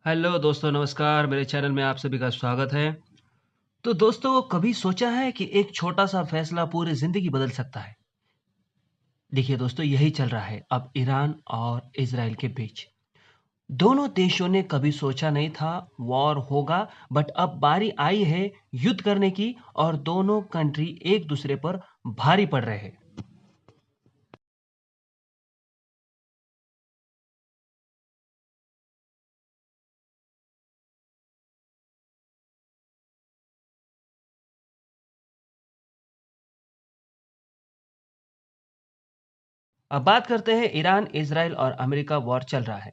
Hello दोस्तों, नमस्कार। मेरे चैनल में आप सभी का स्वागत है। तो दोस्तों, कभी सोचा है कि एक छोटा-सा फैसला पूरी ज़िंदगी बदल सकता है? देखिए दोस्तों, यही चल रहा है अब ईरान और इज़राइल के बीच। दोनों देशों ने कभी सोचा नहीं था वॉर होगा, बट अब बारी आई है युद्ध करने की और दोनों कंट्री एक दूसरे पर भारी पड़ रहे हैं। अब बात करते हैं ईरान, इज़राइल और अमेरिका वॉर चल रहा है।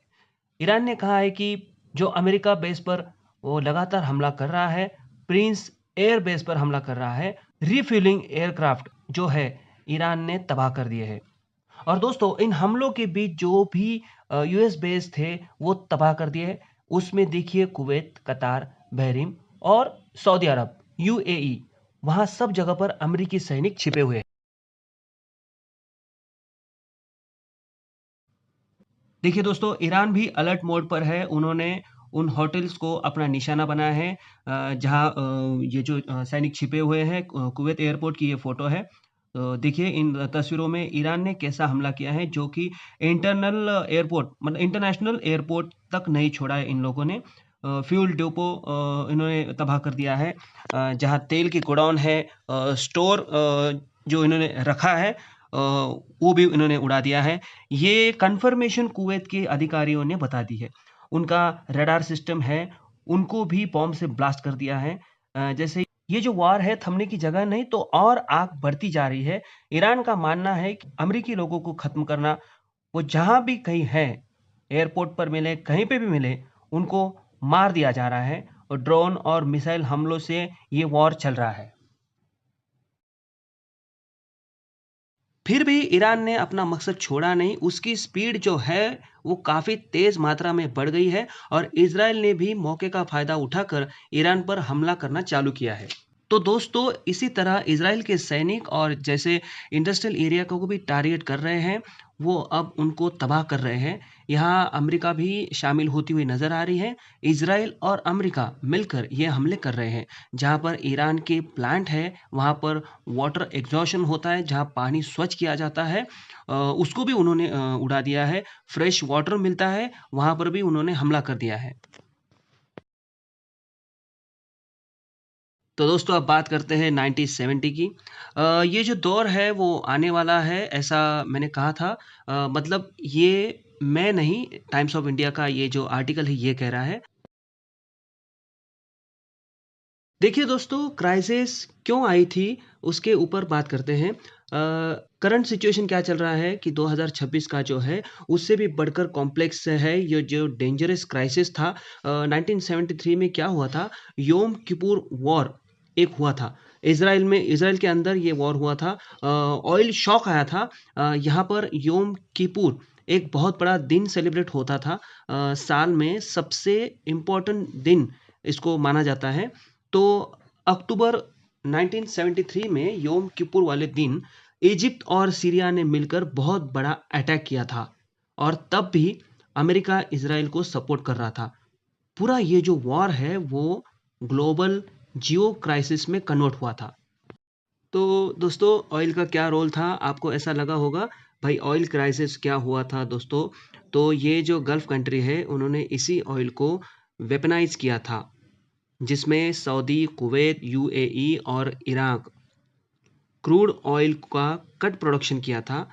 ईरान ने कहा है कि जो अमेरिका बेस पर वो लगातार हमला कर रहा है, प्रिंस एयर बेस पर हमला कर रहा है, रिफ्यूलिंग एयरक्राफ्ट जो है ईरान ने तबाह कर दिए हैं। और दोस्तों, इन हमलों के बीच जो भी यूएस बेस थे वो तबाह कर दिए हैं। उसमें देखिए कुवैत, कतार, बहरीन और सऊदी अरब, यूएई, वहां सब जगह पर अमेरिकी सैनिक छिपे हुए हैं। देखिए दोस्तों, ईरान भी अलर्ट मोड पर है। उन्होंने उन होटल्स को अपना निशाना बनाया है जहाँ ये जो सैनिक छिपे हुए हैं। कुवैत एयरपोर्ट की ये फ़ोटो है। तो देखिए इन तस्वीरों में ईरान ने कैसा हमला किया है, जो कि इंटरनल एयरपोर्ट मतलब इंटरनेशनल एयरपोर्ट तक नहीं छोड़ा है इन लोगों ने। फ्यूल डिपो इन्होंने तबाह कर दिया है। जहाँ तेल की गोडाउन है, स्टोर जो इन्होंने रखा है, वो भी इन्होंने उड़ा दिया है। ये कन्फर्मेशन कुवैत के अधिकारियों ने बता दी है। उनका रडार सिस्टम है, उनको भी बॉम्ब से ब्लास्ट कर दिया है। जैसे ये जो वार है थमने की जगह नहीं, तो और आग बढ़ती जा रही है। ईरान का मानना है कि अमेरिकी लोगों को खत्म करना, वो जहाँ भी कहीं है, एयरपोर्ट पर मिले, कहीं पे भी मिले, उनको मार दिया जा रहा है और ड्रोन और मिसाइल हमलों से ये वॉर चल रहा है। फिर भी ईरान ने अपना मकसद छोड़ा नहीं, उसकी स्पीड जो है वो काफ़ी तेज़ मात्रा में बढ़ गई है और इज़राइल ने भी मौके का फ़ायदा उठाकर ईरान पर हमला करना चालू किया है। तो दोस्तों, इसी तरह इज़राइल के सैनिक और जैसे इंडस्ट्रियल एरिया को भी टारगेट कर रहे हैं, वो अब उनको तबाह कर रहे हैं। यहाँ अमेरिका भी शामिल होती हुई नज़र आ रही है। इज़राइल और अमेरिका मिलकर ये हमले कर रहे हैं। जहाँ पर ईरान के प्लांट है, वहाँ पर वाटर एग्ज़ॉशन होता है, जहाँ पानी स्वच्छ किया जाता है, उसको भी उन्होंने उड़ा दिया है। फ्रेश वाटर मिलता है, वहाँ पर भी उन्होंने हमला कर दिया है। तो दोस्तों, अब बात करते हैं 1970 की। ये जो दौर है वो आने वाला है, ऐसा मैंने कहा था। मतलब ये मैं नहीं, टाइम्स ऑफ इंडिया का ये जो आर्टिकल है ये कह रहा है। देखिए दोस्तों, क्राइसिस क्यों आई थी उसके ऊपर बात करते हैं। करंट सिचुएशन क्या चल रहा है कि 2026 का जो है उससे भी बढ़कर कॉम्प्लेक्स है ये जो डेंजरस क्राइसिस था। 1973 में क्या हुआ था, योम किपुर वॉर एक हुआ था। इसराइल के अंदर ये वॉर हुआ था। ऑयल शॉक आया था। यहाँ पर योम किपुर एक बहुत बड़ा दिन सेलिब्रेट होता था। साल में सबसे इम्पोर्टेंट दिन इसको माना जाता है। तो अक्टूबर 1973 में योम किपुर वाले दिन इजिप्ट और सीरिया ने मिलकर बहुत बड़ा अटैक किया था और तब भी अमेरिका इसराइल को सपोर्ट कर रहा था। पूरा ये जो वॉर है वो ग्लोबल जियो क्राइसिस में कन्वर्ट हुआ था। तो दोस्तों, ऑयल का क्या रोल था, आपको ऐसा लगा होगा भाई ऑयल क्राइसिस क्या हुआ था दोस्तों। तो ये जो गल्फ कंट्री है उन्होंने इसी ऑयल को वेपनाइज किया था, जिसमें सऊदी, कुवैत, यूएई और इराक क्रूड ऑयल का कट प्रोडक्शन किया था।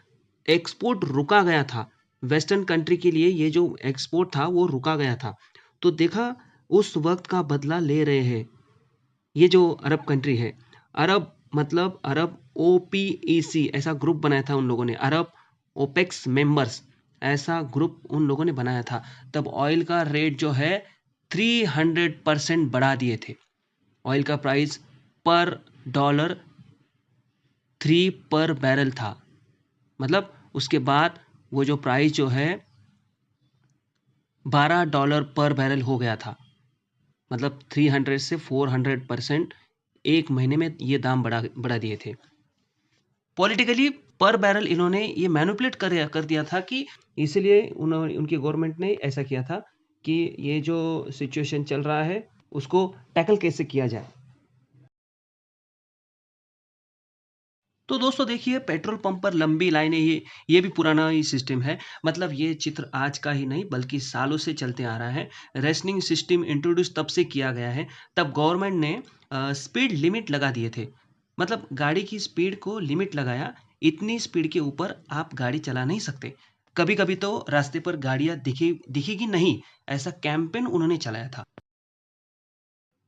एक्सपोर्ट रुका गया था। वेस्टर्न कंट्री के लिए ये जो एक्सपोर्ट था वो रुका गया था। तो देखा, उस वक्त का बदला ले रहे हैं ये जो अरब कंट्री है। अरब मतलब अरब ओपीईसी ऐसा ग्रुप बनाया था उन लोगों ने, अरब ओपेक्स मेंबर्स ऐसा ग्रुप उन लोगों ने बनाया था। तब ऑयल का रेट जो है 300% बढ़ा दिए थे। ऑयल का प्राइस पर डॉलर 3 पर बैरल था। मतलब उसके बाद वो जो प्राइस जो है $12 पर बैरल हो गया था। मतलब 300 से 400% एक महीने में ये दाम बढ़ा बढ़ा दिए थे। पॉलिटिकली पर बैरल इन्होंने ये मैनिपुलेट कर दिया था कि इसलिए उन्होंने उनकी गवर्नमेंट ने ऐसा किया था कि ये जो सिचुएशन चल रहा है उसको टैकल कैसे किया जाए। तो दोस्तों देखिए, पेट्रोल पंप पर लंबी लाइनें, ये भी पुराना ही सिस्टम है। मतलब ये चित्र आज का ही नहीं बल्कि सालों से चलते आ रहा है। रेशनिंग सिस्टम इंट्रोड्यूस तब से किया गया है, तब गवर्नमेंट ने स्पीड लिमिट लगा दिए थे। मतलब गाड़ी की स्पीड को लिमिट लगाया, इतनी स्पीड के ऊपर आप गाड़ी चला नहीं सकते। कभी-कभी तो रास्ते पर गाड़ियाँ दिखेगी नहीं, ऐसा कैंपेन उन्होंने चलाया था।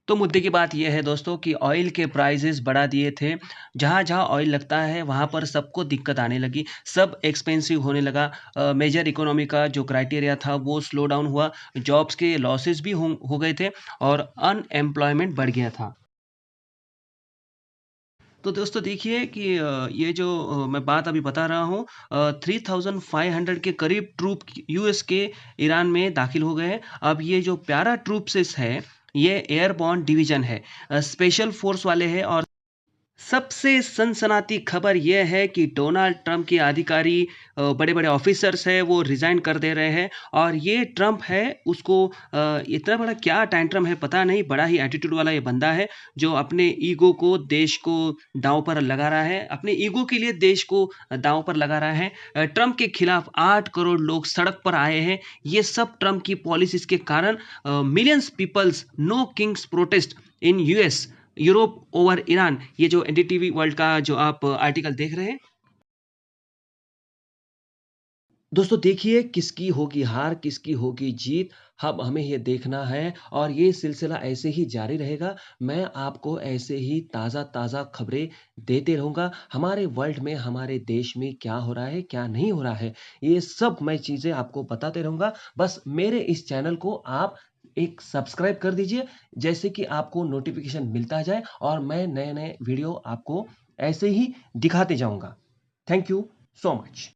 तो मुद्दे की बात ये है दोस्तों कि ऑयल के प्राइसेस बढ़ा दिए थे। जहाँ-जहाँ ऑयल लगता है वहाँ पर सबको दिक्कत आने लगी, सब एक्सपेंसिव होने लगा। मेजर इकोनॉमी का जो क्राइटेरिया था वो स्लो डाउन हुआ, जॉब्स के लॉसेस भी हो गए थे और अनएम्प्लॉयमेंट बढ़ गया था। तो दोस्तों देखिए कि ये जो मैं बात अभी बता रहा हूँ, 3500 के करीब ट्रूप यूएस के ईरान में दाखिल हो गए हैं। अब ये जो पैरा ट्रूप्स है, ये एयरबॉर्न डिवीजन है, स्पेशल फोर्स वाले हैं। और सबसे सनसनाती खबर ये है कि डोनाल्ड ट्रंप के अधिकारी, बड़े-बड़े ऑफिसर्स हैं, वो रिज़ाइन कर दे रहे हैं। और ये ट्रंप है, उसको इतना बड़ा क्या टैंट्रम है पता नहीं, बड़ा ही एटीट्यूड वाला ये बंदा है, जो अपने ईगो को, देश को दाँव पर लगा रहा है, अपने ईगो के लिए देश को दाँव पर लगा रहा है। ट्रंप के खिलाफ 8 करोड़ लोग सड़क पर आए हैं। ये सब ट्रंप की पॉलिसीज़ के कारण। Millions peoples no kings protest in US, Europe over Iran. ये जो एनडीटीवी वर्ल्ड का जो आप आर्टिकल देख रहे हैं। दोस्तों देखिए, किसकी होगी हार, किसकी होगी जीत, अब हमें ये देखना है और ये सिलसिला ऐसे ही जारी रहेगा। मैं आपको ऐसे ही ताज़ा-ताज़ा खबरें देते रहूँगा। हमारे वर्ल्ड में, हमारे देश में क्या हो रहा है, क्या नहीं हो रहा है, ये सब मैं चीज़ें आपको बताते रहूँगा। बस मेरे इस चैनल को आप एक सब्सक्राइब कर दीजिए, जैसे कि आपको नोटिफ़िकेशन मिलता जाए और मैं नए-नए वीडियो आपको ऐसे ही दिखाते जाऊँगा। Thank you so much.